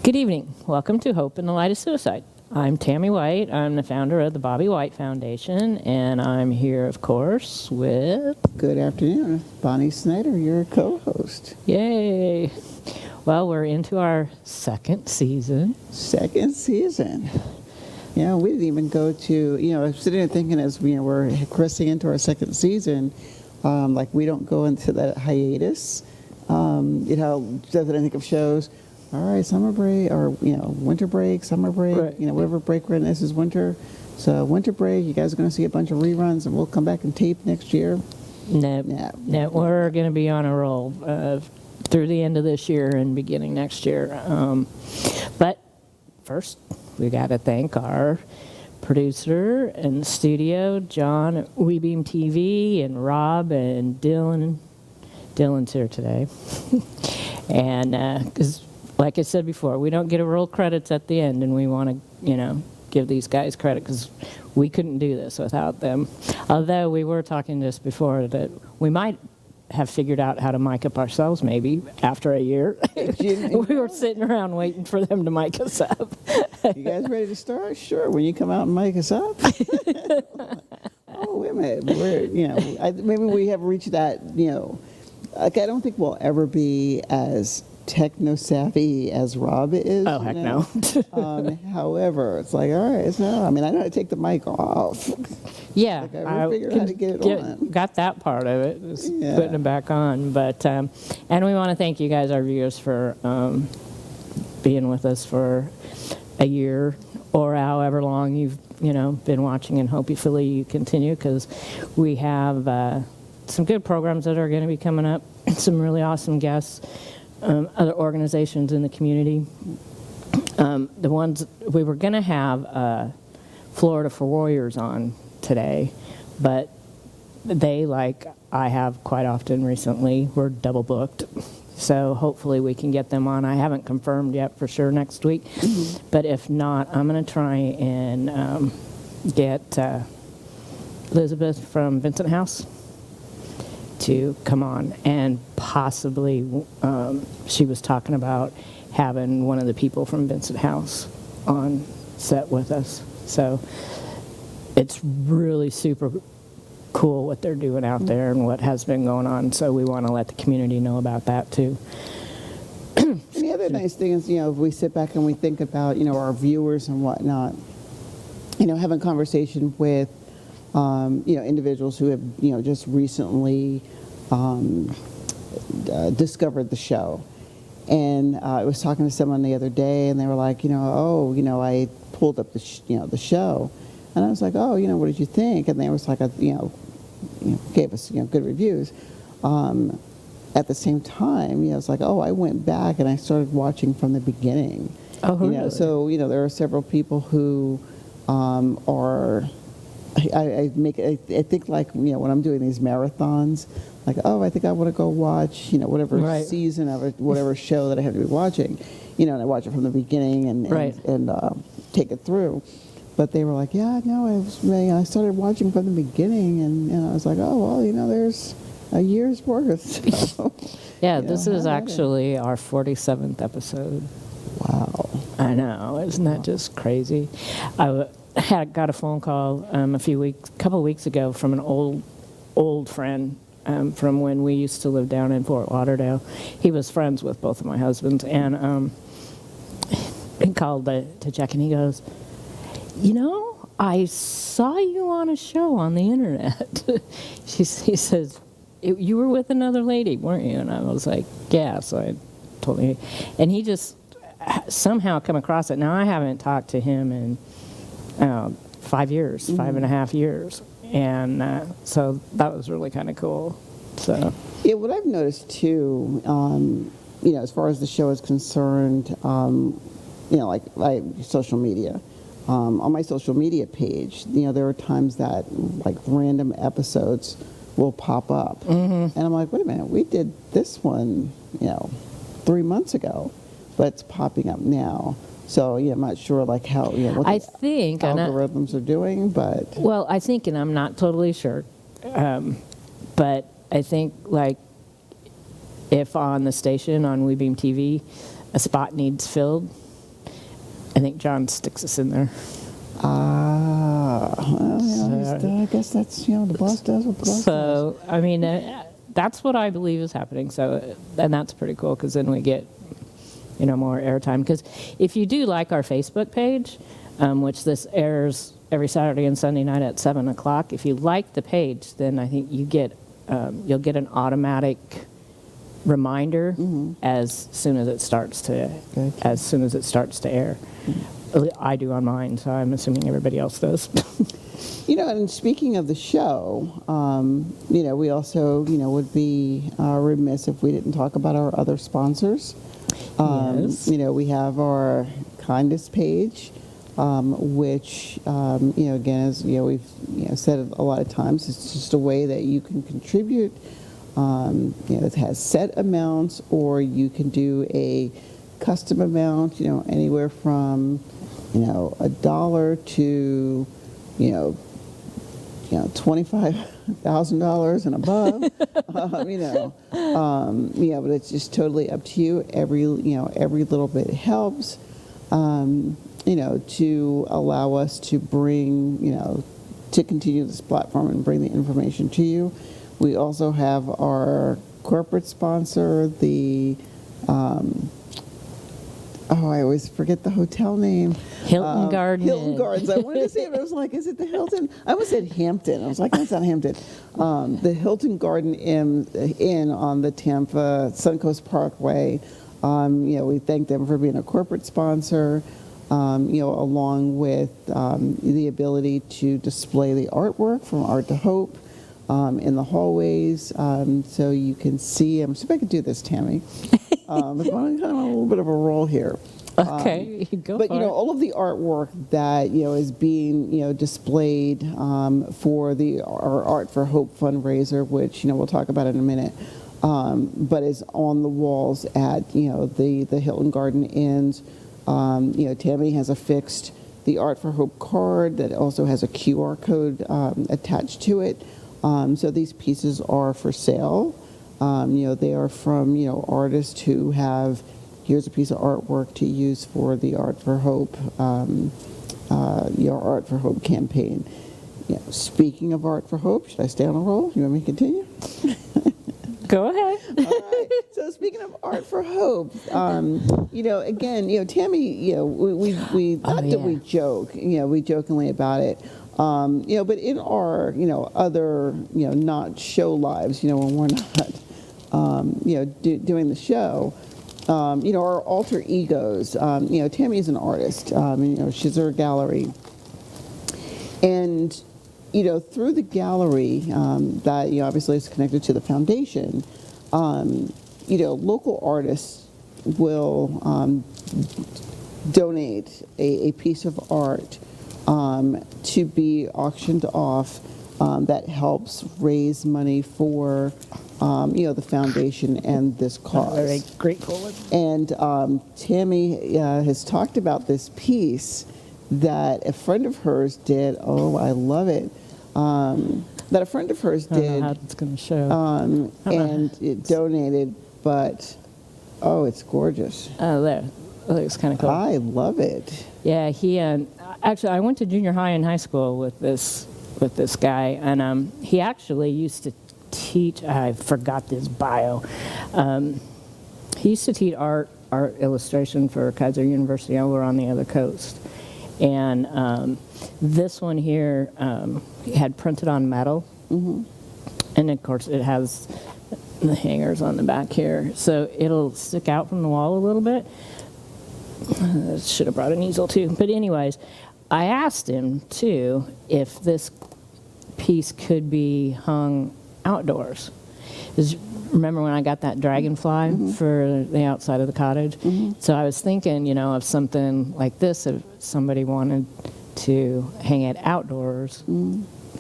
Good evening. Welcome to Hope in the Light of Suicide. I'm Tammy White. I'm the founder of the Bobby White Foundation, and I'm here, of course, with... Good afternoon. Bonnie Snyder, your co-host. Yay! Well, we're into our second season. Second season. Yeah, we didn't even go to, I was sitting there thinking as we're crossing into our second season, like we don't go into that hiatus. Doesn't think of shows, all right, summer break, or, winter break, summer break, Right. Whatever break we're in, this is winter. So winter break, you guys are going to see a bunch of reruns, and we'll come back and tape next year. Nope. We're going to be on a roll through the end of this year and beginning next year. But first, we got to thank our producer in the studio, John at WeBeam TV, and Rob and Dylan. Dylan's here today. And because, like I said before, we don't get a roll credits at the end, and we want to, give these guys credit because we couldn't do this without them. Although we were talking just before that we might have figured out how to mic up ourselves maybe after a year. We were sitting around waiting for them to mic us up. You guys ready to start? Sure. When you come out and mic us up. Oh, wait a minute. Maybe we have reached that, like I don't think we'll ever be as techno-savvy as Rob is. Oh, heck no. However, it's like, all right, I know how to take the mic off. Yeah. Like I figured out how to get it on. Got that part of it, just Yeah. putting it back on. But, and we want to thank you guys, our viewers, for being with us for a year or however long you've, been watching, and hopefully you continue, because we have some good programs that are going to be coming up, some really awesome guests, other organizations in the community. The ones we were going to have Florida for Warriors on today, but they, like I have quite often recently, were double booked. So hopefully we can get them on. I haven't confirmed yet for sure next week, but if not, I'm going to try and get Elizabeth from Vincent House to come on, and possibly she was talking about having one of the people from Vincent House on set with us. So it's really super cool what they're doing out there and what has been going on. So we want to let the community know about that too. And the other nice thing is, if we sit back and we think about, our viewers and whatnot, having conversation with, individuals who have, just recently discovered the show. And I was talking to someone the other day, and they were like, I pulled up the show, and I was like, oh, what did you think? And they was like, gave us, good reviews. At the same time, it's like, oh, I went back and I started watching from the beginning. Oh, really? So, there are several people who are, I think like, when I'm doing these marathons, like, oh, I think I want to go watch, whatever Right. season of it, whatever show that I have to be watching, and I watch it from the beginning and take it through. But they were like, yeah, no, I started watching from the beginning, and I was like, oh, well, there's a year's worth. So, Yeah, this is actually our 47th episode. Wow. I know, isn't that just crazy? I got a phone call couple of weeks ago from an old friend from when we used to live down in Fort Lauderdale. He was friends with both of my husbands, and he called to check, and he goes, I saw you on a show on the internet. He says, you were with another lady, weren't you? And I was like, yeah. So I told him, and he just somehow come across it. Now, I haven't talked to him in 5 years, 5.5 years. And so that was really kind of cool. So yeah, what I've noticed too, as far as the show is concerned, like social media. On my social media page, there are times that like random episodes will pop up, and I'm like, wait a minute, we did this one, 3 months ago, but it's popping up now. So I'm not sure like how what I the think algorithms are doing, but well, I think, and I'm not totally sure, but I think like if on the station on WeBeam TV a spot needs filled, I think John sticks us in there. Well, I guess that's, the boss does what the boss does. So, I mean, that's what I believe is happening. So, and that's pretty cool because then we get, more airtime. Because if you do like our Facebook page, which this airs every Saturday and Sunday night at 7 o'clock, if you like the page, then I think you'll get an automatic reminder as soon as it starts to air. I do on mine, so I'm assuming everybody else does. And speaking of the show, we also, would be remiss if we didn't talk about our other sponsors. Yes. We have our Kindness page, which, again, as we've said a lot of times, it's just a way that you can contribute. It has set amounts, or you can do a custom amount, anywhere from, $1 to, $25,000 and above, but it's just totally up to you. Every little bit helps, to allow us to bring, to continue this platform and bring the information to you. We also have our corporate sponsor, the, I always forget the hotel name. Hilton Garden Hilton Inn. Gardens. I wanted to say it, but I was like, is it the Hilton? I almost said Hampton. I was like, no, it's not Hampton. The Hilton Garden Inn on the Tampa Suncoast Parkway. We thank them for being a corporate sponsor, along with the ability to display the artwork from Art to Hope in the hallways, so you can see. I'm see if I can do this, Tammy. I'm kind of on a little bit of a roll here. Okay, go but for it. all of the artwork that is being displayed for our Art for Hope fundraiser, which we'll talk about in a minute, but is on the walls at the Hilton Garden Inns. Tammy has affixed the Art for Hope card that also has a QR code attached to it. So these pieces are for sale. They are from artists who have. Here's a piece of artwork to use for the Art for Hope, your Art for Hope campaign. Speaking of Art for Hope, should I stay on a roll? You want me to continue? Go ahead. All right. So speaking of Art for Hope, again, Tammy, we not that we joke, we jokingly about it, but in our, other, not show lives, when we're not, doing the show. Our alter egos. Tammy is an artist. She's her gallery, and through the gallery that obviously is connected to the foundation. Local artists will donate a piece of art to be auctioned off that helps raise money for the foundation and this cause. Very grateful. And Tammy has talked about this piece that a friend of hers did. Oh, I love it. That a friend of hers I don't did. know how it's going to show. And it donated, but it's gorgeous. Oh, there. It looks kind of cool. I love it. Yeah, he actually I went to junior high and high school with this guy, and he actually used to teach. I forgot this bio. He used to teach art illustration for Kaiser University over on the other coast, and this one here he had printed on metal, and of course it has the hangers on the back here, so it'll stick out from the wall a little bit. Should have brought an easel too. But anyways, I asked him too if this piece could be hung outdoors. Remember when I got that dragonfly for the outside of the cottage? So I was thinking, of something like this if somebody wanted to hang it outdoors.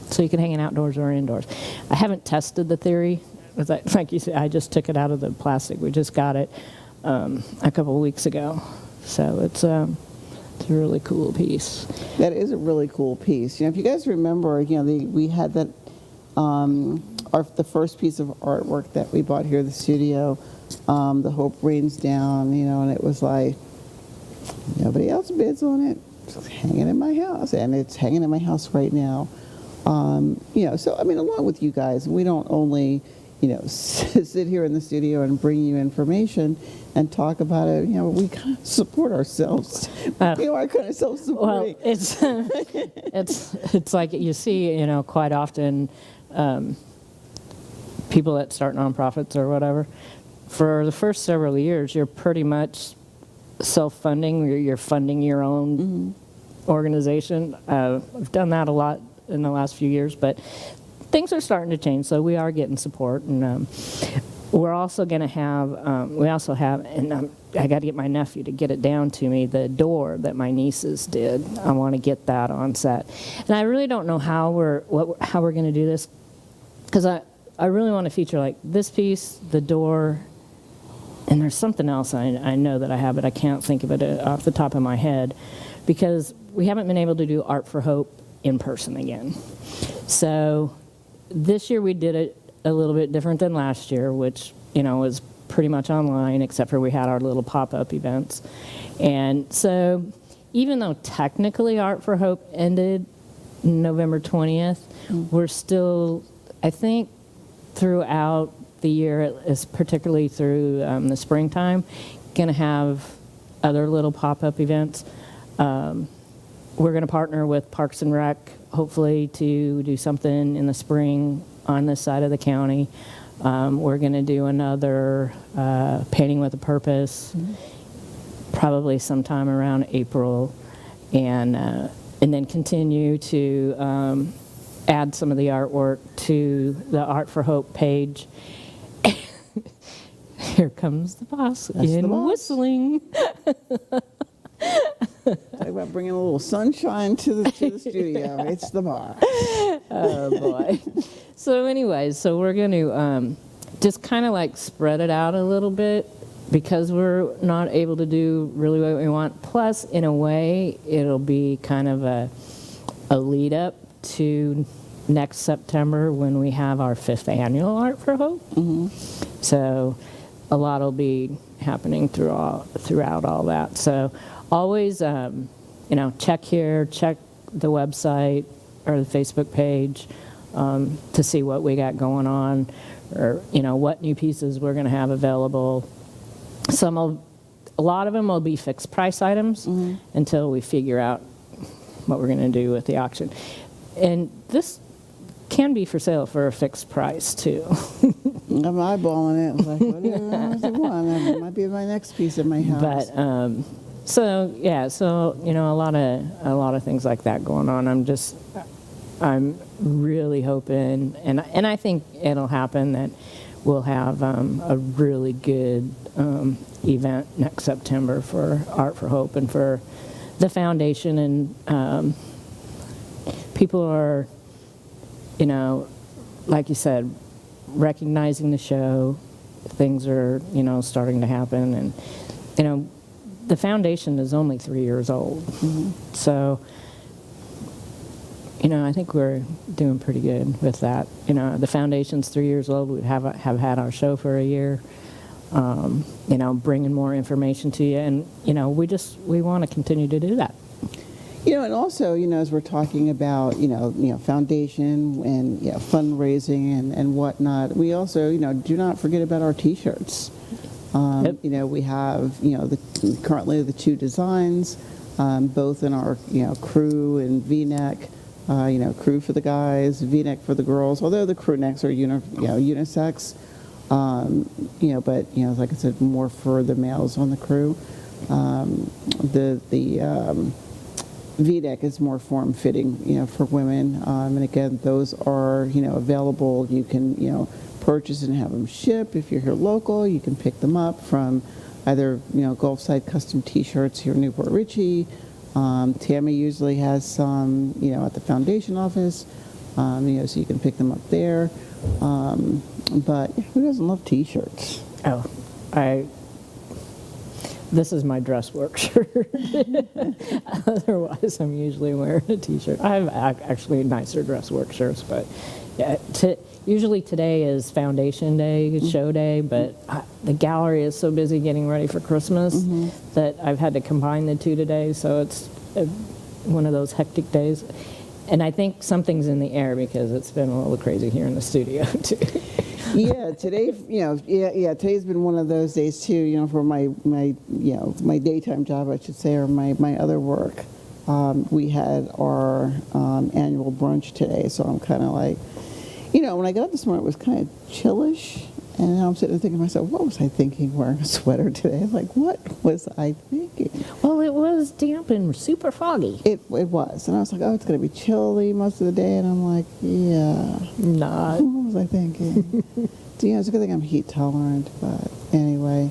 So you can hang it outdoors or indoors. I haven't tested the theory. Like you said, I just took it out of the plastic. We just got it a couple of weeks ago. So it's a really cool piece. That is a really cool piece. If you guys remember, we had that the first piece of artwork that we bought here at the studio, the Hope Rains Down, and it was like Nobody else bids on it. It's hanging in my house, and it's hanging in my house right now. So I mean, along with you guys, we don't only, sit here in the studio and bring you information and talk about it. We kind of support ourselves. We are kind of self-supporting. Well, it's like you see, quite often, people that start nonprofits or whatever. For the first several years, you're pretty much self-funding. You're funding your own organization. I've done that a lot in the last few years, but things are starting to change, so we are getting support. And we're also going to have, I got to get my nephew to get it down to me, the door that my nieces did. I want to get that on set. And I really don't know how we're going to do this, because I really want to feature like this piece, the door, and there's something else I know that I have, but I can't think of it off the top of my head, because we haven't been able to do Art for Hope in person again. So this year we did it a little bit different than last year, which, was pretty much online, except for we had our little pop-up events. And so even though technically Art for Hope ended November 20th, we're still, I think, throughout the year, particularly through the springtime, going to have other little pop-up events. We're going to partner with Parks and Rec, hopefully, to do something in the spring on this side of the county. We're going to do another Painting with a Purpose, probably sometime around April, and then continue to add some of the artwork to the Art for Hope page. Here comes the boss whistling. Talk about bringing a little sunshine to the studio. It's the bar. Oh, boy. So anyways, we're going to just kind of like spread it out a little bit, because we're not able to do really what we want. Plus, in a way, it'll be kind of a lead up to next September when we have our 5th annual Art for Hope. So a lot will be happening throughout all that. So always, check here, check the website or the Facebook page to see what we got going on, or, what new pieces we're going to have available. A lot of them will be fixed price items until we figure out what we're going to do with the auction. And this can be for sale for a fixed price, too. I'm eyeballing it. Like, what is it one? That might be my next piece at my house. But a lot of things like that going on. I'm really hoping, and I think it'll happen, that we'll have a really good event next September for Art for Hope and for the foundation. And people are, like you said, recognizing the show. Things are, starting to happen. And, the foundation is only 3 years old. So, I think we're doing pretty good with that. The foundation's 3 years old. We have had our show for a year. Bringing more information to you. And, we want to continue to do that. And also, as we're talking about, foundation and fundraising and whatnot, we also, do not forget about our T-shirts. We have, currently the 2 designs, both in our, crew and V-neck, crew for the guys, V-neck for the girls, although the crew necks are, unisex, but, like I said, more for the males on the crew. The V-neck is more form-fitting, for women, and again, those are, available. You can, purchase and have them shipped. If you're here local, you can pick them up from either, Gulfside Custom T-shirts here in Newport Richey. Tammy usually has some, at the foundation office, so you can pick them up there. But who doesn't love T-shirts? Oh, This is my dress work shirt. Otherwise, I'm usually wearing a t-shirt. I have actually nicer dress work shirts, but yeah, usually today is foundation day, show day, but the gallery is so busy getting ready for Christmas that I've had to combine the two today, so it's one of those hectic days. And I think something's in the air because it's been a little crazy here in the studio, too. Yeah, today, today's been one of those days too, for my daytime job, I should say, or my other work. We had our annual brunch today, so I'm kind of like, when I got up this morning, it was kind of chillish, and now I'm sitting there thinking to myself, what was I thinking wearing a sweater today? Like, what was I thinking? Well, it was damp and super foggy. It was, and I was like, oh, it's going to be chilly most of the day, and I'm like, yeah. Not. What was I thinking? It's a good thing I'm heat tolerant, but anyway.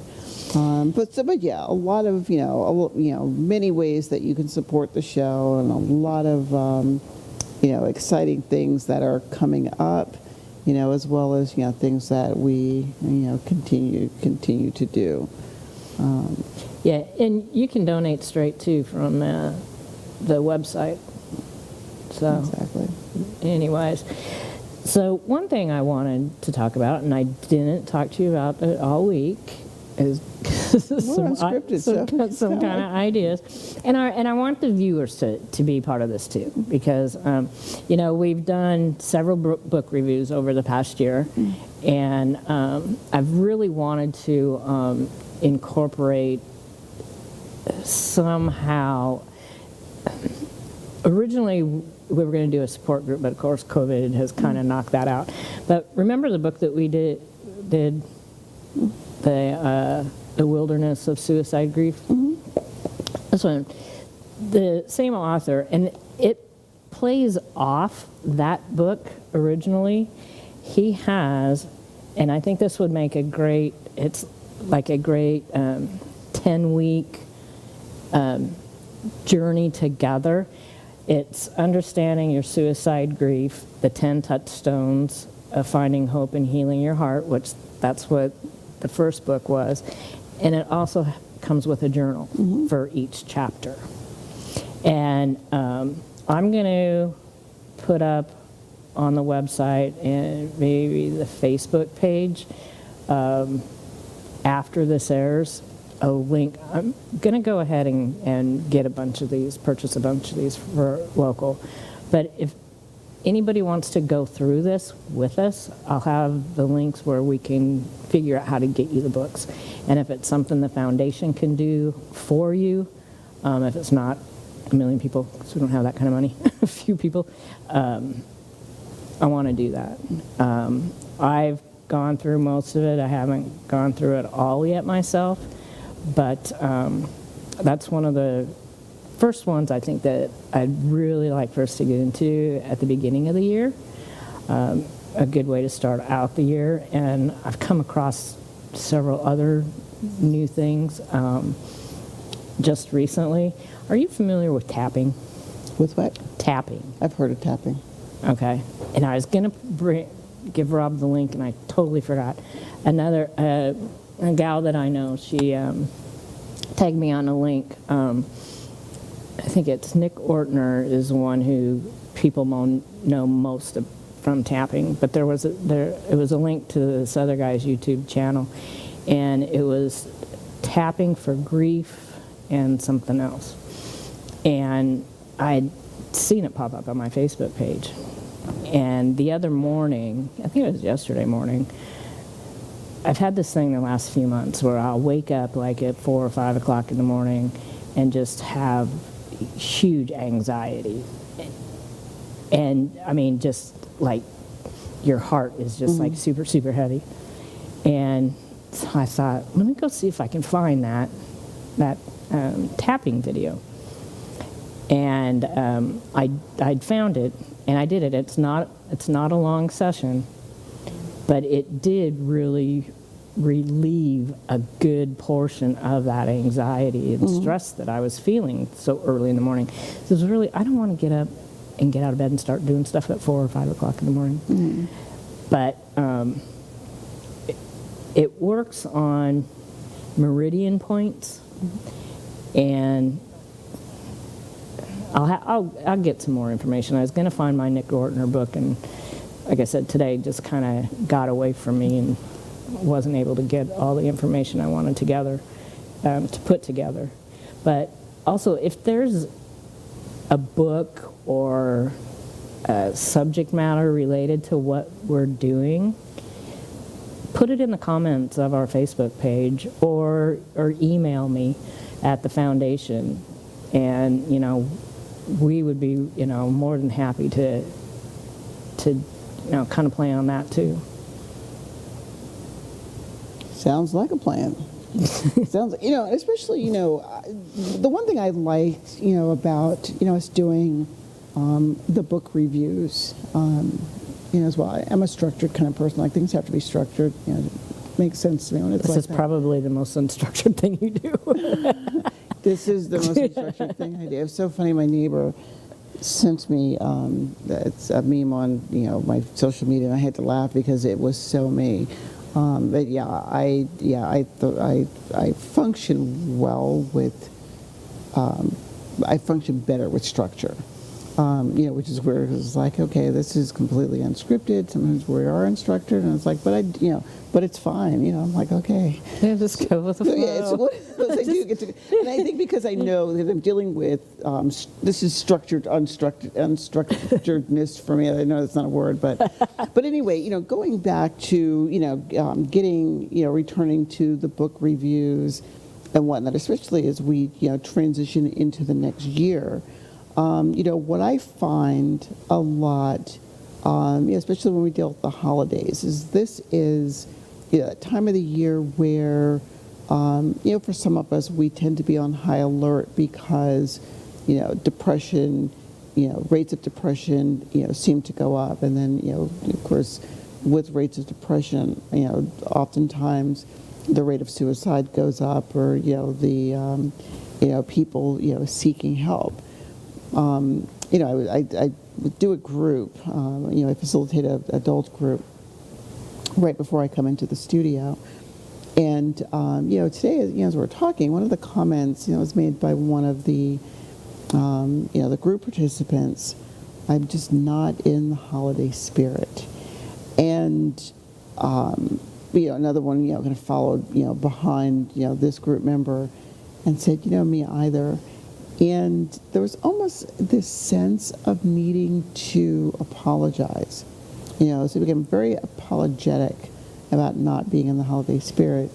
But yeah, a lot of, many ways that you can support the show, and a lot of, exciting things that are coming up, as well as, things that we, continue to do. Yeah, and you can donate straight, too, from the website. So, exactly. anyways. So one thing I wanted to talk about, and I didn't talk to you about it all week, is some kind of ideas, and I want the viewers to be part of this too, because we've done several book reviews over the past year, and I've really wanted to incorporate somehow. Originally, we were going to do a support group, but of course COVID has kind of knocked that out. But remember the book that we did the Wilderness of Suicide Grief? This one, the same author, and it plays off that book originally. He has, and I think this would make it's like a great 10-week journey together. It's understanding your suicide grief, the 10 touchstones of finding hope and healing your heart, which that's what the first book was. And it also comes with a journal for each chapter. And I'm going to put up on the website and maybe the Facebook page after this airs, a link. I'm going to go ahead and get purchase a bunch of these for local. But if anybody wants to go through this with us, I'll have the links where we can figure out how to get you the books. And if it's something the foundation can do for you, if it's not a million people, because we don't have that kind of money, a few people, I want to do that. I've gone through most of it. I haven't gone through it all yet myself. But that's one of the first ones I think that I'd really like for us to get into at the beginning of the year. A good way to start out the year. And I've come across several other new things just recently. Are you familiar with tapping? With what? Tapping. I've heard of tapping. Okay. And I was going to give Rob the link, and I totally forgot. Another... a gal that I know, she tagged me on a link. I think it's Nick Ortner is the one who people know most from tapping. But it was a link to this other guy's YouTube channel, and it was tapping for grief and something else. And I'd seen it pop up on my Facebook page. And the other morning, I think it was yesterday morning, I've had this thing the last few months where I'll wake up like at 4 or 5 o'clock in the morning and just have huge anxiety. And I mean, just like your heart is just like super, super heavy. And so I thought, let me go see if I can find that tapping video. And I'd found it, and I did it. It's not a long session, but it did really relieve a good portion of that anxiety and stress that I was feeling so early in the morning. So it was really, I don't want to get up and get out of bed and start doing stuff at 4 or 5 o'clock in the morning. But it works on meridian points And I'll get some more information. I was going to find my Nick Ortner book, and like I said, today just kind of got away from me and wasn't able to get all the information I wanted together, to put together. But also, if there's a book or a subject matter related to what we're doing, put it in the comments of our Facebook page, or email me at the foundation, and we would be more than happy to kind of plan on that too. Sounds like a plan. Sounds, especially, the one thing I liked, about, us doing the book reviews, as well. I'm a structured kind of person. Like, things have to be structured. It makes sense to me when it's This like is that. probably the most unstructured thing you do. This is the most unstructured thing I do. It's so funny. My neighbor sent me it's a meme on my social media, and I had to laugh because it was so me. But I function well with I function better with structure. Which is where it's like, okay, this is completely unscripted. Sometimes we are unstructured, and it's like, but it's fine. I'm like, okay. Yeah, just go with the flow. Yeah, it's one of those I do get to, and I think because I know that I'm dealing with this is unstructuredness for me. I know that's not a word, but anyway, going back to getting returning to the book reviews and whatnot, especially as we transition into the next year. What I find a lot, especially when we deal with the holidays, is this is a time of the year where, for some of us, we tend to be on high alert because, depression, rates of depression, seem to go up. And then, of course, with rates of depression, oftentimes the rate of suicide goes up, or, people, seeking help. I do a group, I facilitate an adult group right before I come into the studio. And, today, as we're talking, one of the comments, was made by one of the, the group participants. I'm just not in the holiday spirit. And, another one, kind of followed, behind, this group member and said, me either. And there was almost this sense of needing to apologize. So we became very apologetic about not being in the holiday spirit.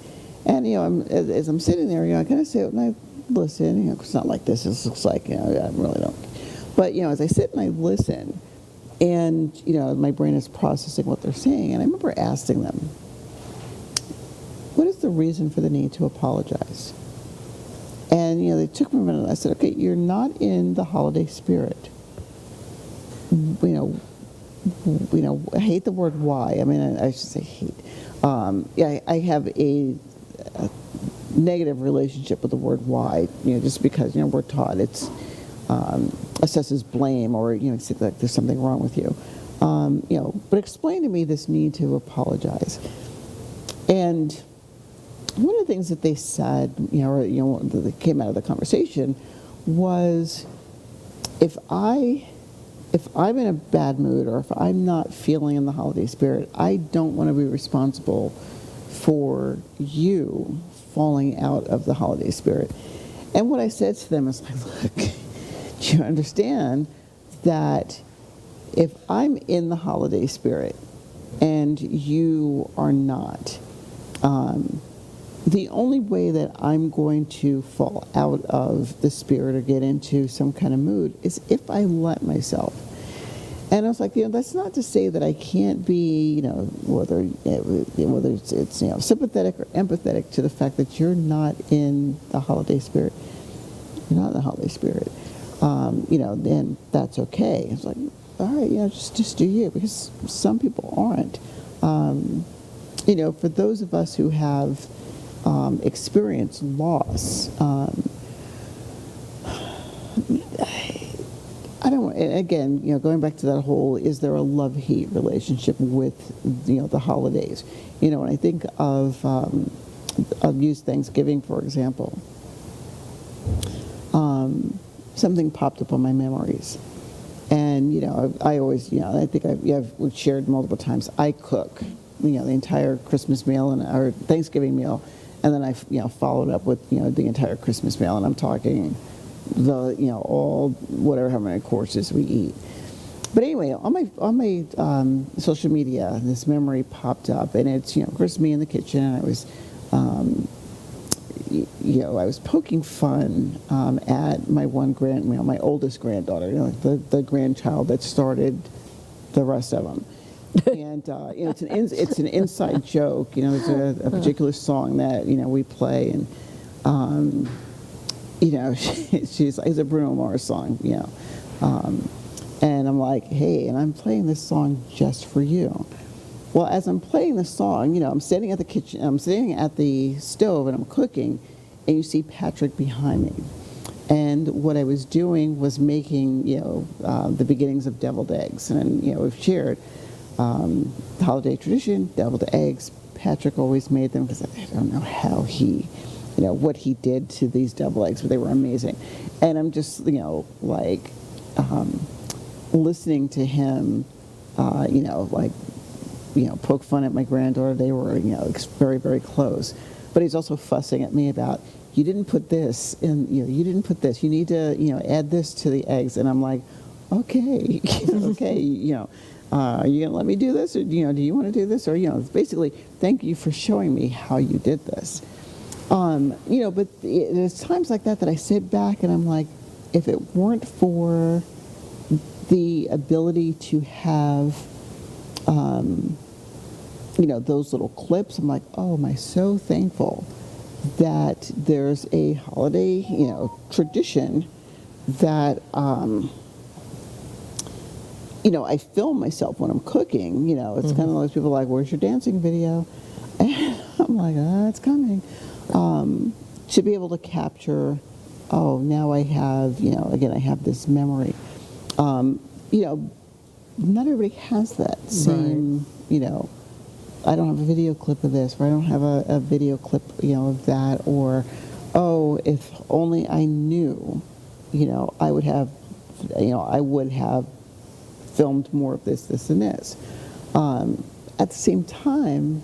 And, as I'm sitting there, I kind of sit and I listen. It's not like this. This looks like, I really don't. But, as I sit and I listen, and, my brain is processing what they're saying. And I remember asking them, what is the reason for the need to apologize? And, they took me a minute and I said, okay, you're not in the holiday spirit. I hate the word why. I mean, I should say hate. I have a negative relationship with the word why, just because, we're taught it's assesses blame, or, it's like there's something wrong with you. But explain to me this need to apologize. And one of the things that they said, that came out of the conversation was, if I'm in a bad mood, or if I'm not feeling in the holiday spirit, I don't want to be responsible for you falling out of the holiday spirit. And what I said to them is like, look, do you understand that if I'm in the holiday spirit and you are not, the only way that I'm going to fall out of the spirit or get into some kind of mood is if I let myself. And I was like, that's not to say that I can't be, whether it's sympathetic or empathetic to the fact that you're not in the holiday spirit. You're not in the holiday spirit. Then that's okay. It's like, all right, just do you, because some people aren't. For those of us who have experienced loss, I don't. And again, going back to that whole, is there a love-hate relationship with, the holidays? When I think of, I'll use Thanksgiving for example. something popped up on my memories. And, I always, I think we've shared multiple times, I cook, the entire Christmas meal or Thanksgiving meal. And then I, followed up with, the entire Christmas meal. And I'm talking all, whatever, how many courses we eat. But anyway, on my social media, this memory popped up, and it's of course me in the kitchen, and I was, I was poking fun at my my oldest granddaughter, the grandchild that started the rest of them, and it's an inside joke. There's a particular song that we play, and she's it's a Bruno Mars song, and I'm like, hey, and I'm playing this song just for you. Well, as I'm playing the song, I'm sitting at the stove and I'm cooking, and you see Patrick behind me. And what I was doing was making, the beginnings of deviled eggs. And, we've shared the holiday tradition, deviled eggs. Patrick always made them because I don't know how what he did to these deviled eggs, but they were amazing. And I'm just, listening to him, poke fun at my granddaughter. They were, very, very close. But he's also fussing at me about, you didn't put this in, you didn't put this. You need to, add this to the eggs. And I'm like, okay, okay, are you going to let me do this? Or, do you want to do this? Or, it's basically, thank you for showing me how you did this. But there's times like that I sit back and I'm like, if it weren't for the ability to have, those little clips, I'm like, oh, am I so thankful that there's a holiday, tradition that, I film myself when I'm cooking. It's kind of like people are like, where's your dancing video? And I'm like, it's coming. To be able to capture, now I have, again, I have this memory. Not everybody has that same, right. I don't have a video clip of this, or I don't have a video clip, of that, or, if only I knew, I would have, filmed more of this, and this. At the same time,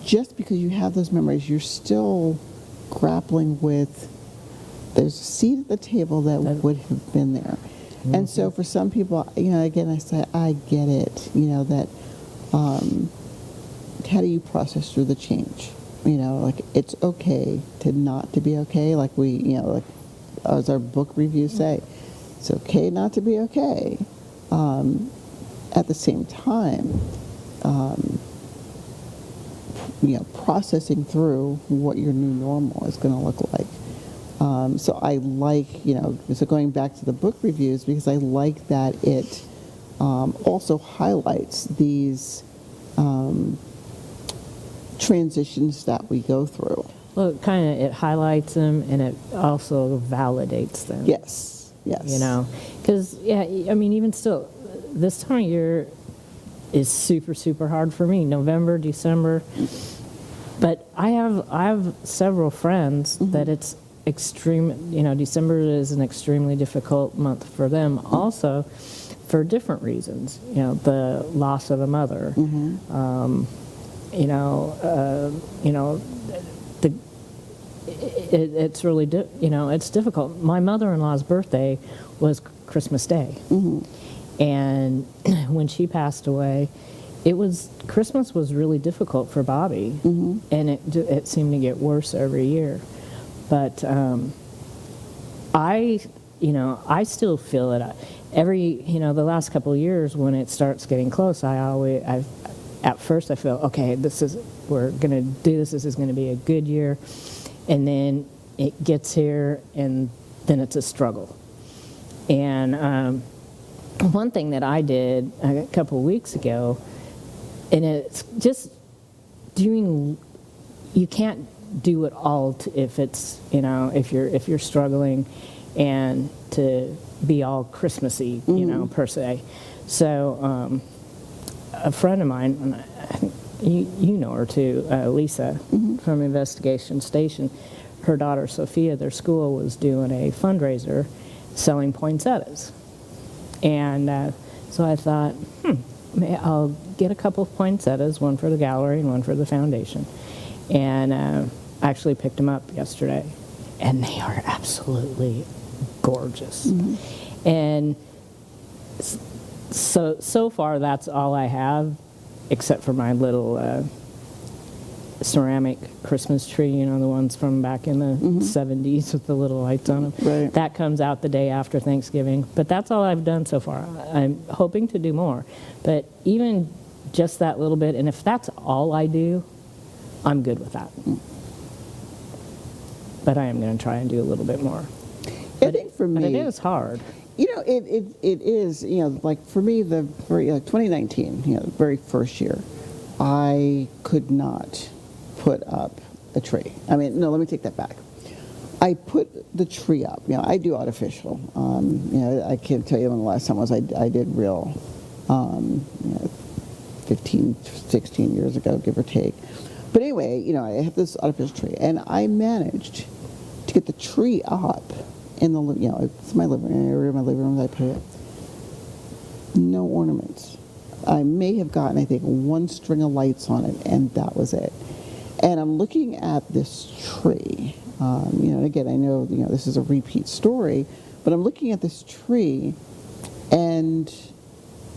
just because you have those memories, you're still grappling with, there's a seat at the table that would have been there. Mm-hmm. And so for some people, again, I say, I get it, that, how do you process through the change? It's okay to not to be okay, like as our book reviews say, it's okay not to be okay. At the same time, processing through what your new normal is going to look like. So I like, so going back to the book reviews, because I like that it also highlights these transitions that we go through. Well, it highlights them, and it also validates them. Yes. Because, even still, this time of year is super, super hard for me. November, December. But I have several friends that it's extreme, December is an extremely difficult month for them also for different reasons. The loss of a mother. It's really, it's difficult. My mother-in-law's birthday was Christmas Day. And when she passed away, Christmas was really difficult for Bobby. And it seemed to get worse every year. But I still feel it. The last couple of years when it starts getting close, at first I feel, okay, we're going to do this. This is going to be a good year. And then it gets here, and then it's a struggle. And one thing that I did a couple of weeks ago, and it's just you can't do it all if it's, if you're struggling and to be all Christmassy, per se. So a friend of mine, and I think you know her too, Lisa from Investigation Station, her daughter Sophia, their school was doing a fundraiser selling poinsettias. And so I thought, I'll get a couple of poinsettias, one for the gallery and one for the foundation. And I actually picked them up yesterday, and they are absolutely gorgeous. And so far, that's all I have, except for my little ceramic Christmas tree, you know, the ones from back in the 70s with the little lights on them. Right. That comes out the day after Thanksgiving. But that's all I've done so far. I'm hoping to do more. But even just that little bit, and if that's all I do, I'm good with that. But I am going to try and do a little bit more. I think for But me, it is hard. you know, it is, you know, like for me, the very 2019, you know, the very first year, I could not put up a tree. I mean, no, let me take that back. I put the tree up. You know, I do artificial. You know, I can't tell you when the last time was I did real. You know, 15, 16 years ago, give or take. But anyway, you know, I have this artificial tree, and I managed to get the tree up in the, you know, it's my living area, my living room. I put it. No ornaments. I may have gotten, I think, one string of lights on it, and that was it. And I'm looking at this tree. You know, and again, I know, you know, this is a repeat story, but I'm looking at this tree, and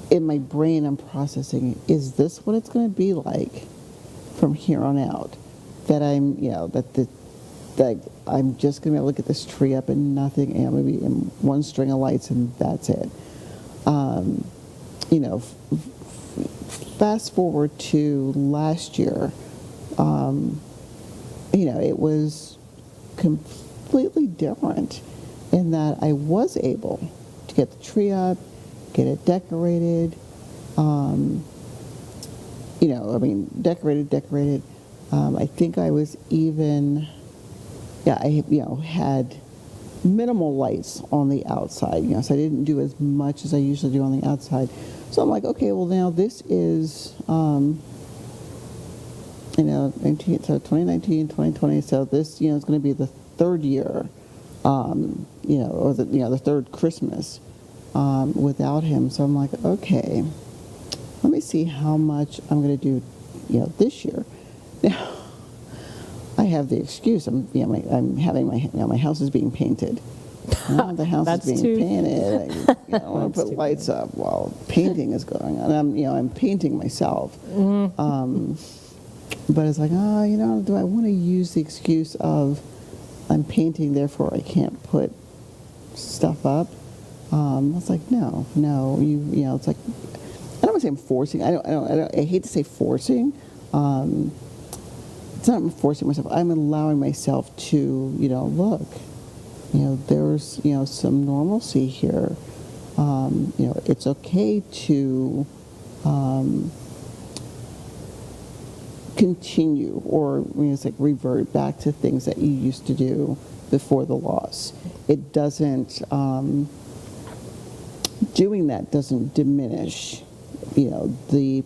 in my brain, I'm processing: is this what it's going to be like from here on out? That I'm, you know, that I'm just going to be able to look at this tree up and nothing, and maybe one string of lights, and that's it. You know, fast forward to last year, you know, it was completely different in that I was able to get the tree up, get it decorated, you know, I mean, decorated. I think I was even, I, you know, had minimal lights on the outside, you know, so I didn't do as much as I usually do on the outside. So I'm like, okay, well now this is, you know, 2019, 2020, so this, you know, is going to be the third year, you know, or the, you know, the third Christmas without him. So I'm like, okay, let me see how much I'm going to do, you know, this year. Now, I have the excuse. I'm having my, you know, my house is being painted. Now the house is being painted. I want to put lights up while painting is going on. I'm painting myself. But it's like, you know, do I want to use the excuse of I'm painting, therefore I can't put stuff up? I was like, no, you know, it's like, I don't want to say I'm forcing. I hate to say forcing. It's not I'm forcing myself. I'm allowing myself to, you know, look, you know, there's, you know, some normalcy here. You know, it's okay to continue, or, you know, it's like revert back to things that you used to do before the loss. It doesn't, doing that doesn't diminish, you know, the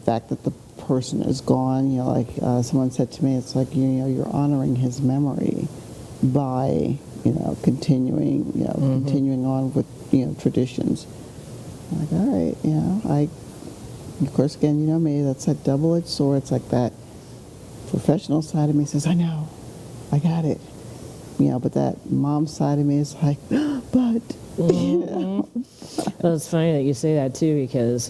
fact that the person is gone. You know, like someone said to me, it's like, you know, you're honoring his memory by, you know, continuing on with, you know, traditions. I'm like, all right, you know, of course, again, you know me, that's that double-edged sword. It's like that professional side of me says, I know, I got it. You know, but that mom side of me is like, but, you know. Well, it's funny that you say that, too, because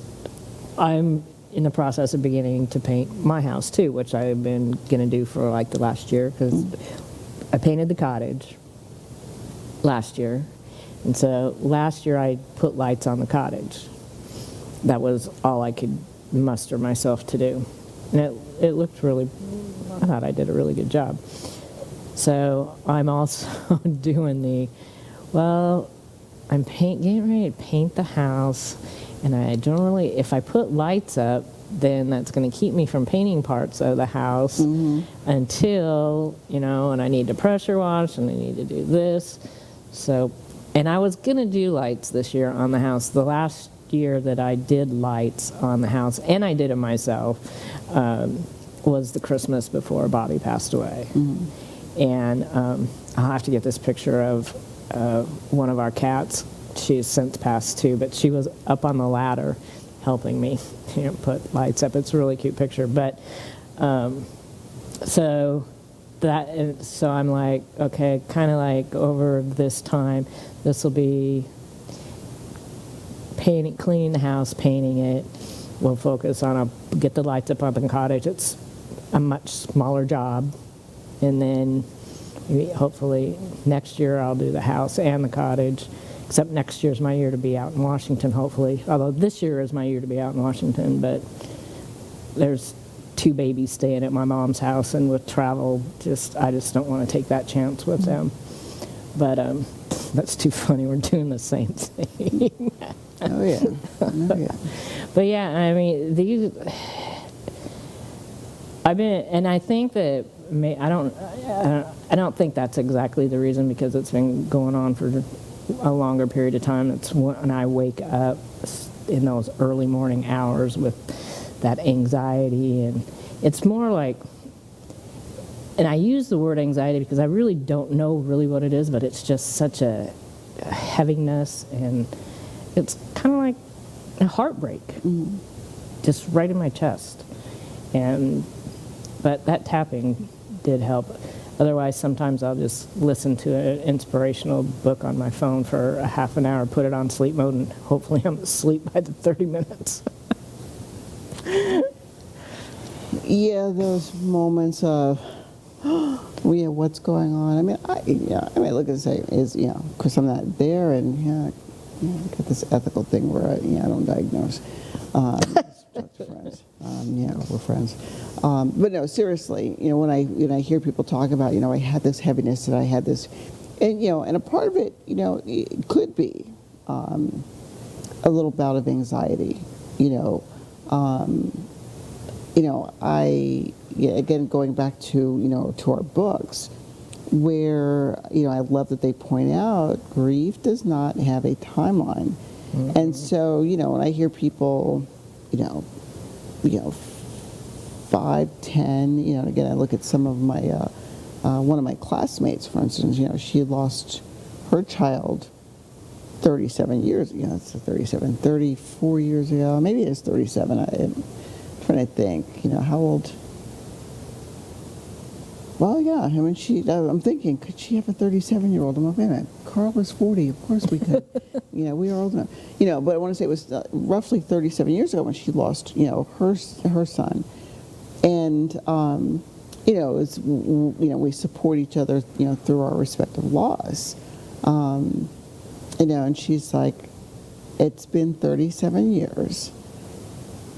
I'm in the process of beginning to paint my house, too, which I've been going to do for, like, the last year, because I painted the cottage last year. And so last year I put lights on the cottage. That was all I could muster myself to do. And it looked really, I thought I did a really good job. So I'm also doing I'm getting ready to paint the house, and I don't really, if I put lights up, then that's going to keep me from painting parts of the house until, you know, and I need to pressure wash, and I need to do this. So, and I was going to do lights this year on the house. The last year that I did lights on the house, and I did it myself, was the Christmas before Bobby passed away. And I'll have to get this picture of one of our cats. She's since passed too, but she was up on the ladder helping me, put lights up. It's a really cute picture. But so I'm like, okay, kind of like over this time, this will be painting, cleaning the house, painting it. We'll focus on get the lights up on the cottage. It's a much smaller job, and then hopefully next year I'll do the house and the cottage. Except next year's my year to be out in Washington, hopefully. Although this year is my year to be out in Washington, but there's 2 babies staying at my mom's house, and with travel, I just don't want to take that chance with them. But that's too funny. We're doing the same thing. Oh yeah. Oh yeah. But yeah, I mean, and I think that I don't think that's exactly the reason, because it's been going on for a longer period of time. It's when I wake up in those early morning hours with that anxiety, and it's more like, and I use the word anxiety because I really don't know really what it is, but it's just such a heaviness, and it's kind of like a heartbreak, just right in my chest. But that tapping did help. Otherwise, sometimes I'll just listen to an inspirational book on my phone for a half an hour, put it on sleep mode, and hopefully I'm asleep by the 30 minutes. Yeah, those moments of, what's going on? I mean, I look and say, because I'm not there, and I got this ethical thing where I don't diagnose. Just talk to friends. We're friends. But no, seriously, when I hear people talk about, I had this heaviness and I had this, and and a part of it, it could be a little bout of anxiety. Again, going back to to our books, where I love that they point out grief does not have a timeline. Mm-hmm. And so when I hear people 5, 10, again, I look at some of my one of my classmates, for instance, she lost her child 37 years ago. It's 34 years ago, maybe it's 37. I'm trying to think, how old. Well, yeah, I mean, I'm thinking, could she have a 37-year-old? I'm like, wait a minute, Carl was 40. Of course we could. We are old enough. But I want to say it was roughly 37 years ago when she lost, her son. And, it's, we support each other, through our respective loss. And she's like, it's been 37 years,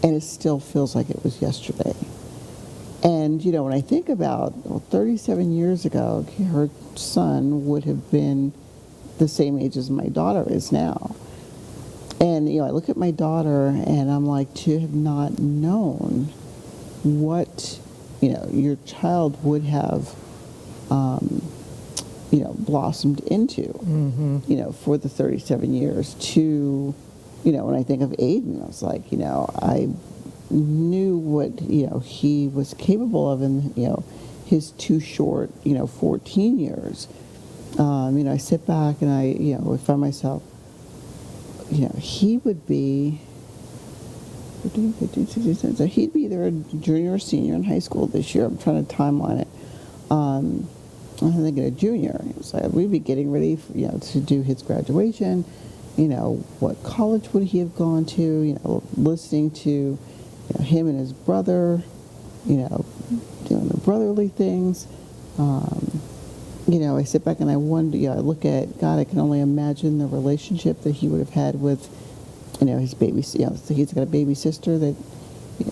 and it still feels like it was yesterday. And, when I think about 37 years ago, her son would have been the same age as my daughter is now. And, I look at my daughter and I'm like, to have not known what, your child would have, blossomed into, mm-hmm. For the 37 years to, when I think of Aiden, I was like, I knew what he was capable of in his too short 14 years. I sit back and I would find myself he would be 15, 15, 16, 17, so he'd be either a junior or senior in high school this year. I'm trying to timeline it. I'm thinking a junior, so we'd be getting ready for, to do his graduation. What college would he have gone to? Listening to him and his brother, doing the brotherly things. I sit back and I wonder, I look at God, I can only imagine the relationship that he would have had with, his baby, so he's got a baby sister that,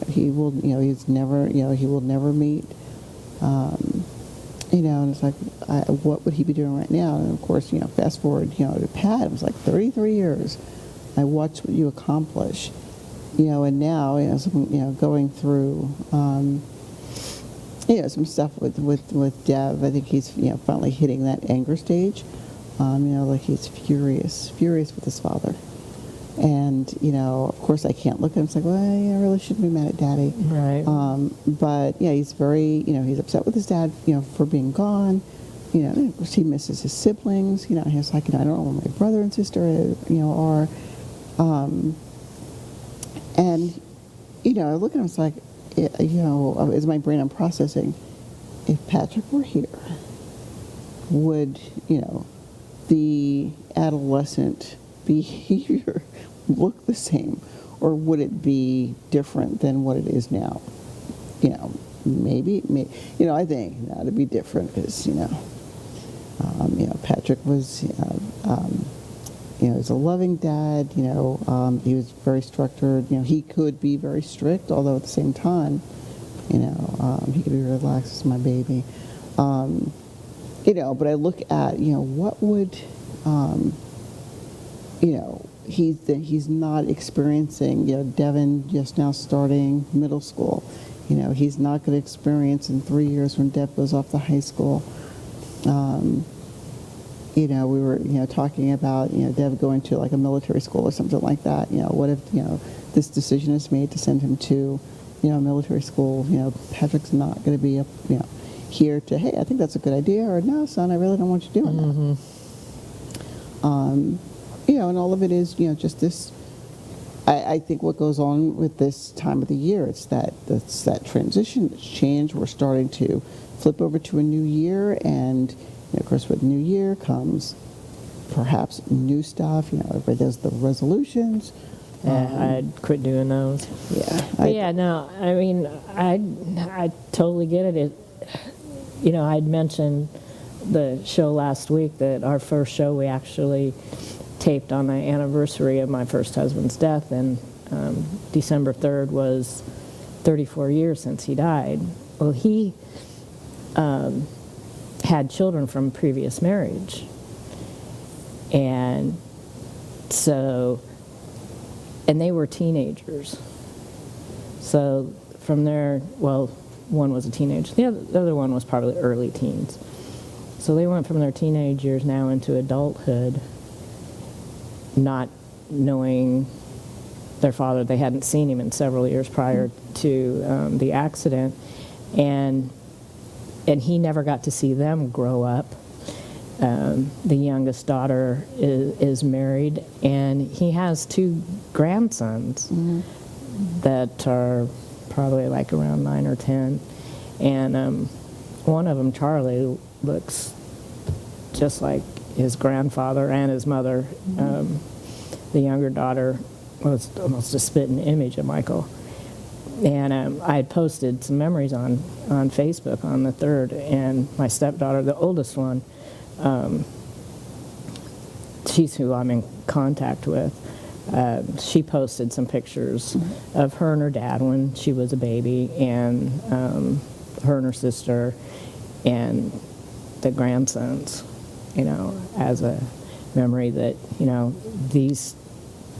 he will, he's never, he will never meet. And it's like, what would he be doing right now? And of course, fast forward, to Pat, it was like 33 years. I watched what you accomplish. And now, so, going through, some stuff with Dev. I think he's, finally hitting that anger stage. Like he's furious with his father. And, of course I can't look at him. It's like, well, I really shouldn't be mad at Daddy. Right. But yeah, he's very, he's upset with his dad, for being gone. Of course he misses his siblings. He's like, I don't know where my brother and sister are. And, I look at him, it's like, as my brain, I'm processing, if Patrick were here, would, the adolescent behavior look the same, or would it be different than what it is now? Maybe, I think it'd be different because, Patrick was, he's a loving dad. He was very structured. He could be very strict, although at the same time, he could be relaxed as my baby. But I look at, what would, he's not experiencing, Devin just now starting middle school. He's not going to experience in 3 years when Dev goes off to high school. We were, talking about, Dev going to like a military school or something like that. What if, this decision is made to send him to, military school? Patrick's not going to be, here to, hey, I think that's a good idea, or no, son, I really don't want you doing that. And all of it is, just this. I think what goes on with this time of the year, it's that transition, it's change. We're starting to flip over to a new year, and of course, with new year comes perhaps new stuff. Everybody does the resolutions. Yeah, I'd quit doing those. Yeah. But yeah, no, I mean, I totally get it. I'd mentioned the show last week, that our first show we actually taped on the anniversary of my first husband's death, and December 3rd was 34 years since he died. Well, he had children from previous marriage, and they were teenagers. So from there, well, one was a teenager, the other one was probably early teens. So they went from their teenage years now into adulthood, not knowing their father. They hadn't seen him in several years prior to the accident, and he never got to see them grow up. The youngest daughter is married, and he has 2 grandsons that are probably like around 9 or 10, and one of them, Charlie, looks just like his grandfather and his mother. The younger daughter was almost a spitting image of Michael. And I had posted some memories on Facebook on the 3rd, and my stepdaughter, the oldest one, she's who I'm in contact with. She posted some pictures of her and her dad when she was a baby, and her and her sister, and the grandsons, as a memory that, these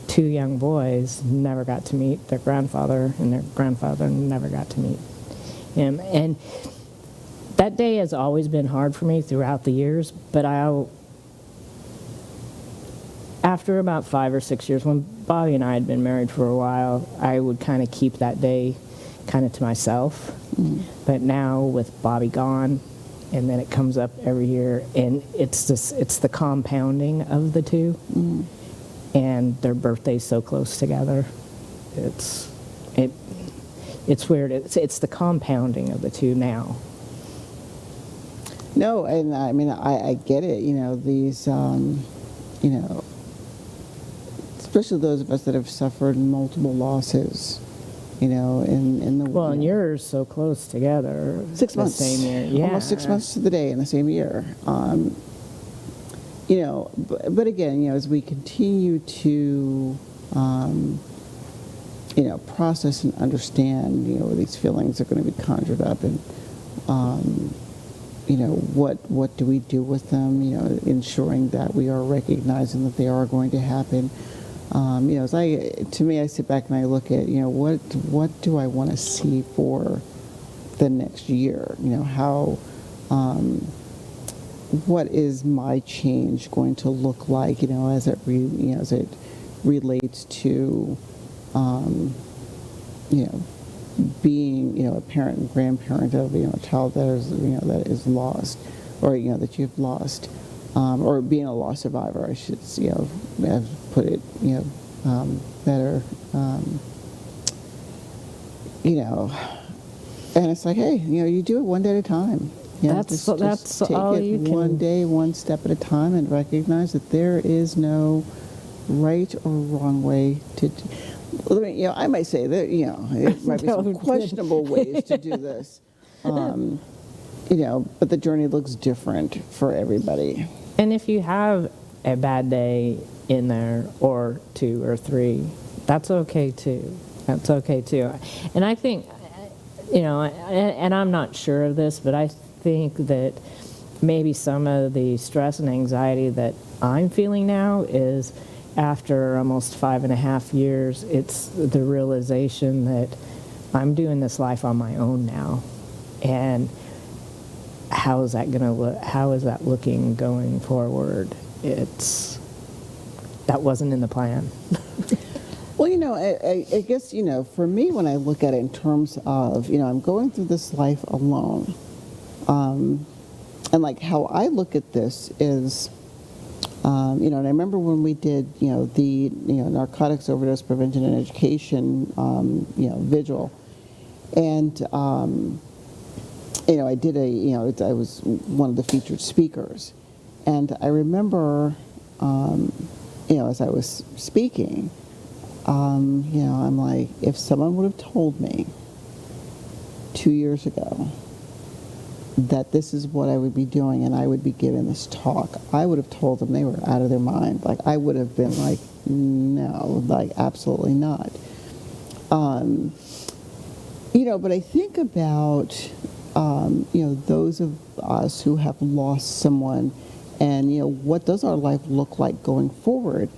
2 young boys never got to meet their grandfather, and their grandfather never got to meet him. And that day has always been hard for me throughout the years, but after about 5 or 6 years, when Bobby and I had been married for a while, I would kind of keep that day kind of to myself. But now with Bobby gone, and then it comes up every year, and it's the compounding of the 2, and their birthdays so close together. It's weird. It's the compounding of the 2 now. No, and I mean, I get it. These, especially those of us that have suffered multiple losses, in the Well, and yours so close together. 6 months, same year. Yeah. Almost 6 months to the day in the same year. But again, as we continue to, process and understand, these feelings are going to be conjured up, and what do we do with them? Ensuring that we are recognizing that they are going to happen. I sit back and I look at, what do I want to see for the next year? What is my change going to look like? As it relates to, you know, being, you know, a parent and grandparent of, you know, a child that is, you know, that is lost, or, you know, that you've lost, or being a loss survivor, I should, you know, have put it, you know, better, you know, and it's like, hey, you know, you do it one day at a time. You know, That's take all it you can. one day, one step at a time, and recognize that there is no right or wrong way to. You know, I might say that, you know, it might be some questionable ways to do this, you know, but the journey looks different for everybody. And if you have a bad day in there, or 2 or 3, that's okay too. That's okay too. And I think, you know, and I'm not sure of this, but I think that maybe some of the stress and anxiety that I'm feeling now is after almost 5.5 years, it's the realization that I'm doing this life on my own now. And how is that going to look? How is that looking going forward? That wasn't in the plan. Well, you know, I guess, you know, for me, when I look at it in terms of, you know, I'm going through this life alone. And like how I look at this is, you know, and I remember when we did, you know, the, you know, narcotics overdose prevention and education, you know, vigil. And, you know, I did you know, I was one of the featured speakers. And I remember, you know, as I was speaking, you know, I'm like, if someone would have told me 2 years ago that this is what I would be doing and I would be giving this talk, I would have told them they were out of their mind. Like, I would have been like, no, like, absolutely not. You know, but I think about, you know, those of us who have lost someone and, you know, what does our life look like going forward?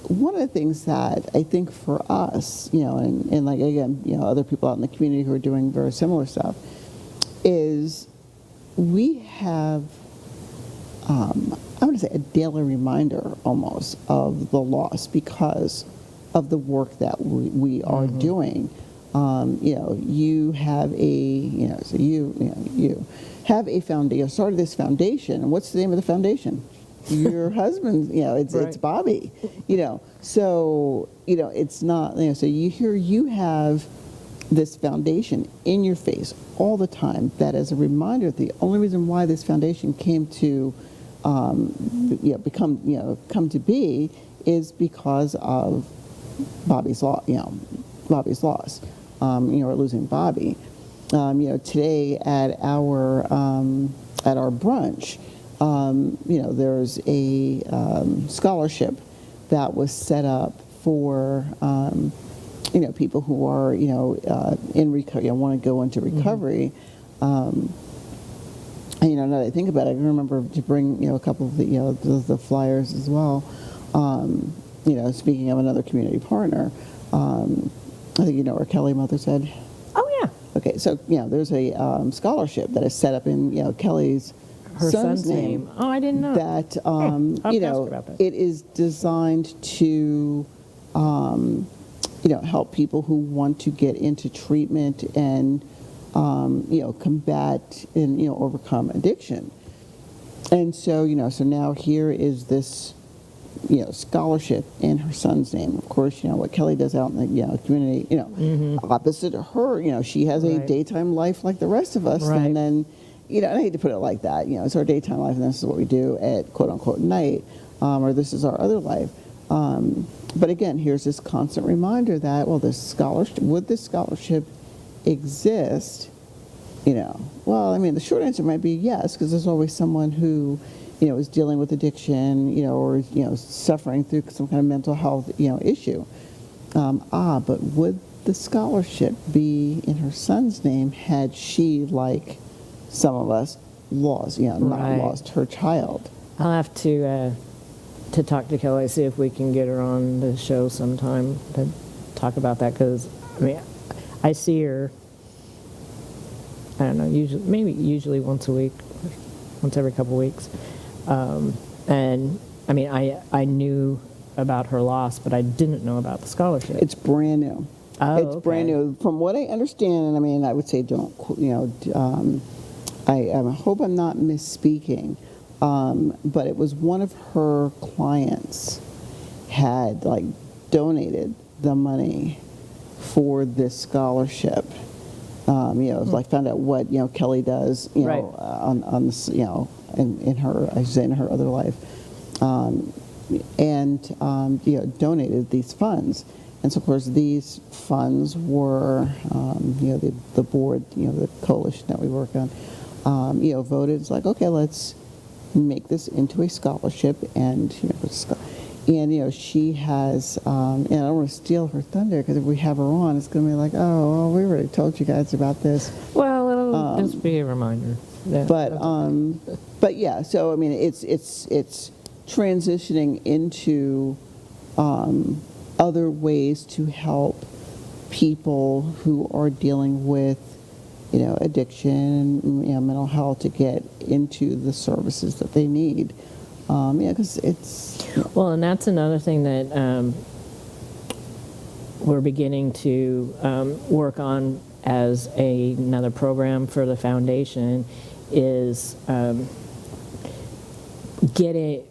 One of the things that I think for us, you know, and like, again, you know, other people out in the community who are doing very similar stuff, is we have, I would say, a daily reminder almost of the loss because of the work that we are doing. You know, you have you know, so you have a foundation, started this foundation, and what's the name of the foundation? Your husband, you know, it's Right. Bobby, you know, so, you know, it's not, you know, so you have this foundation in your face all the time that is a reminder that the only reason why this foundation came to, you know, come to be is because of Bobby's loss, you know, you know, or losing Bobby. You know, today at our brunch, you know, there's a scholarship that was set up for, you know, people who are, you know, in recovery, you know, want to go into recovery. And, you know, now that I think about it, I remember to bring, you know, a couple of the, you know, the flyers as well. You know, speaking of another community partner, I think you know where Kelly Mothershead. Oh, yeah. Okay, so, you know, there's a scholarship that is set up in, you know, Kelly's Her son's name. Oh, I didn't know. that, I'll you have to ask know, about that. it is designed to, you know, help people who want to get into treatment and, you know, combat and, you know, overcome addiction. And so, you know, so now here is this, you know, scholarship in her son's name. Of course, you know, what Kelly does out in the, you know, community, you know, opposite of her, you know, she has a Right. daytime life like the rest of us. Right. And then, you know, and I hate to put it like that, you know, it's our daytime life and this is what we do at quote unquote night, or this is our other life. But again, here's this constant reminder that, well, would this scholarship exist? You know, well, I mean, the short answer might be yes, because there's always someone who, you know, is dealing with addiction, you know, or, you know, suffering through some kind of mental health, you know, issue. But would the scholarship be in her son's name had she, like some of us, lost, you know, not Right. lost her child? I'll have to talk to Kelly, see if we can get her on the show sometime to talk about that, because, I mean, I see her, I don't know, usually once a week, once every couple weeks. And, I mean, I knew about her loss, but I didn't know about the scholarship. It's brand new. Oh, It's brand okay. new. From what I understand, and I mean, I would say don't, I hope I'm not misspeaking, but it was one of her clients had like donated the money for this scholarship. It was like found out what Kelly does, Right. on this, in her, I should say, in her other life, and donated these funds. And so, of course, these funds were, the board, the coalition that we work on, voted. It's like, okay, let's make this into a scholarship, and she has, and I don't want to steal her thunder because if we have her on, it's going to be like, oh, well, we already told you guys about this. Well, it'll just be a reminder. Yeah. But yeah, so I mean, it's transitioning into other ways to help people who are dealing with addiction, mental health, to get into the services that they need. Because it's Well, and that's another thing that we're beginning to work on as another program for the foundation is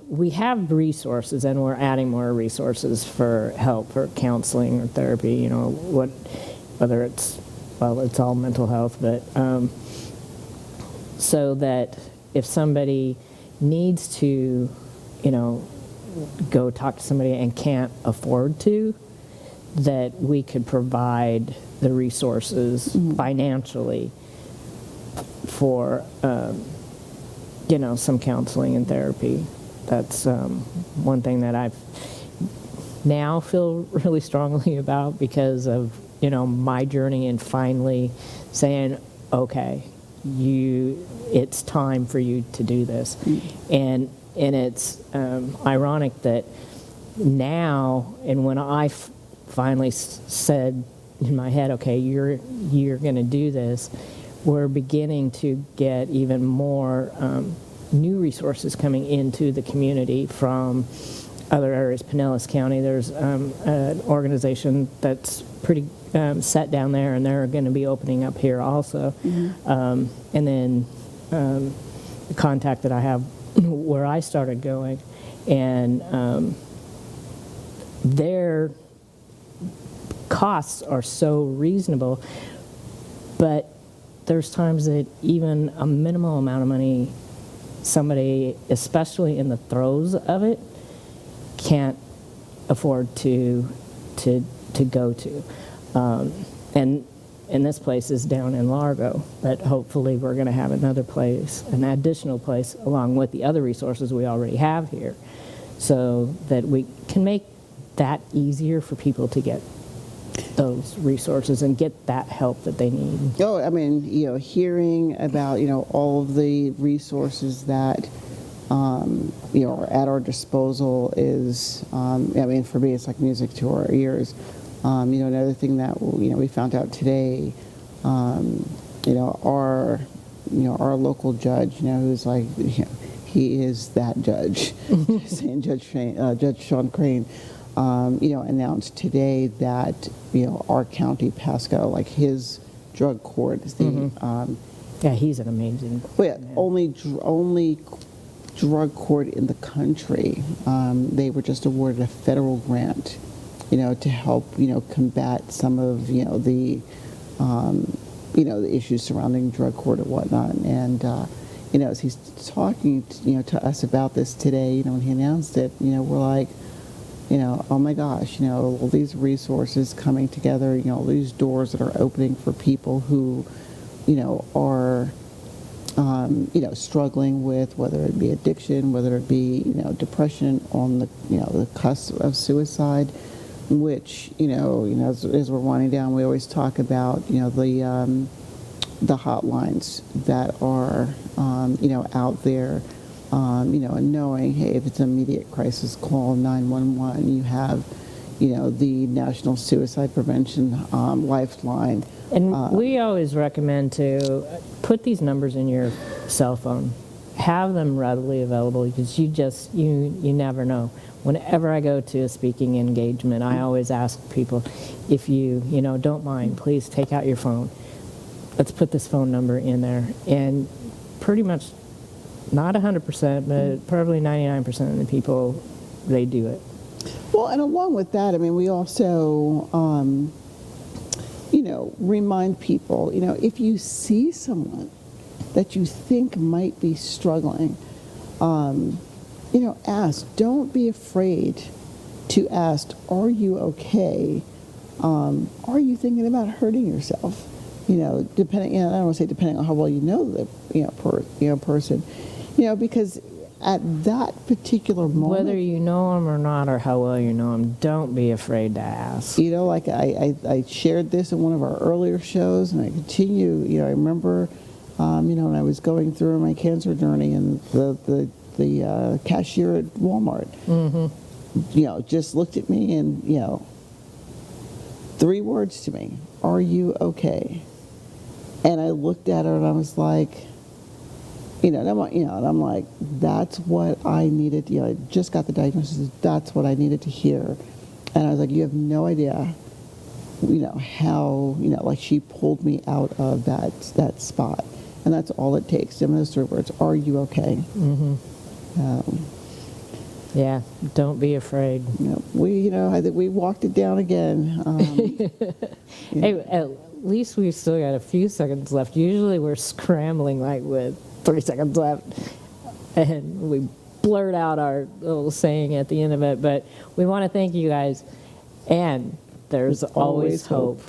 we have resources, and we're adding more resources for help, for counseling or therapy, whether it's all mental health, but so that if somebody needs to, go talk to somebody and can't afford to, that we could provide the resources financially for, some counseling and therapy. That's one thing that I've now feel really strongly about because of, my journey and finally saying, okay, it's time for you to do this. And it's ironic that now, and when I finally said in my head, okay, you're going to do this, we're beginning to get even more new resources coming into the community from other areas. Pinellas County, there's an organization that's pretty set down there, and they're going to be opening up here also. And then the contact that I have where I started going, and their costs are so reasonable, but there's times that even a minimal amount of money, somebody, especially in the throes of it, can't afford to go to. And this place is down in Largo, but hopefully we're going to have another place, an additional place, along with the other resources we already have here, so that we can make that easier for people to get those resources and get that help that they need. Oh, I mean, hearing about, all of the resources that, are at our disposal is, I mean, for me, it's like music to our ears. Another thing that, we found out today, our local judge, who's like, he is that judge, saying Judge Sean Crane, announced today that, our county, Pasco, like his drug court is the, Yeah, he's an amazing man. only drug court in the country. They were just awarded a federal grant, to help, combat some of, the issues surrounding drug court and whatnot. And, as he's talking, to us about this today, when he announced it, we're like, oh my gosh, all these resources coming together, all these doors that are opening for people who, are, struggling with, whether it be addiction, whether it be, depression, on the, the cusp of suicide, which, as we're winding down, we always talk about, the hotlines that are, out there, and knowing, hey, if it's an immediate crisis, call 911. You have, the National Suicide Prevention Lifeline. And we always recommend to put these numbers in your cell phone. Have them readily available, because you never know whenever I go to a speaking engagement, I always ask people, if you don't mind, please take out your phone. Let's put this phone number in there. And pretty much, not 100%, but probably 99% of the people, they do it. Well, and along with that, I mean, we also, remind people, if you see someone that you think might be struggling, ask. Don't be afraid to ask, are you okay? Are you thinking about hurting yourself? Depending, I don't want to say depending on how well you know the, person, because at that particular moment, whether you know them or not, or how well you know them, don't be afraid to ask. Like I shared this in one of our earlier shows, and I continue. I remember, when I was going through my cancer journey, and the cashier at Walmart, just looked at me and 3 words to me: "Are you okay?" And I looked at her and I was like, and I'm like, that's what I needed. I just got the diagnosis. That's what I needed to hear. And I was like, you have no idea, how, like she pulled me out of that spot. And that's all it takes. Them those 3 words: "Are you okay?" Yeah, don't be afraid. I think we walked it down again. Hey, at least we've still got a few seconds left. Usually we're scrambling like with 3 seconds left, and we blurt out our little saying at the end of it. But we want to thank you guys, and there's always hope.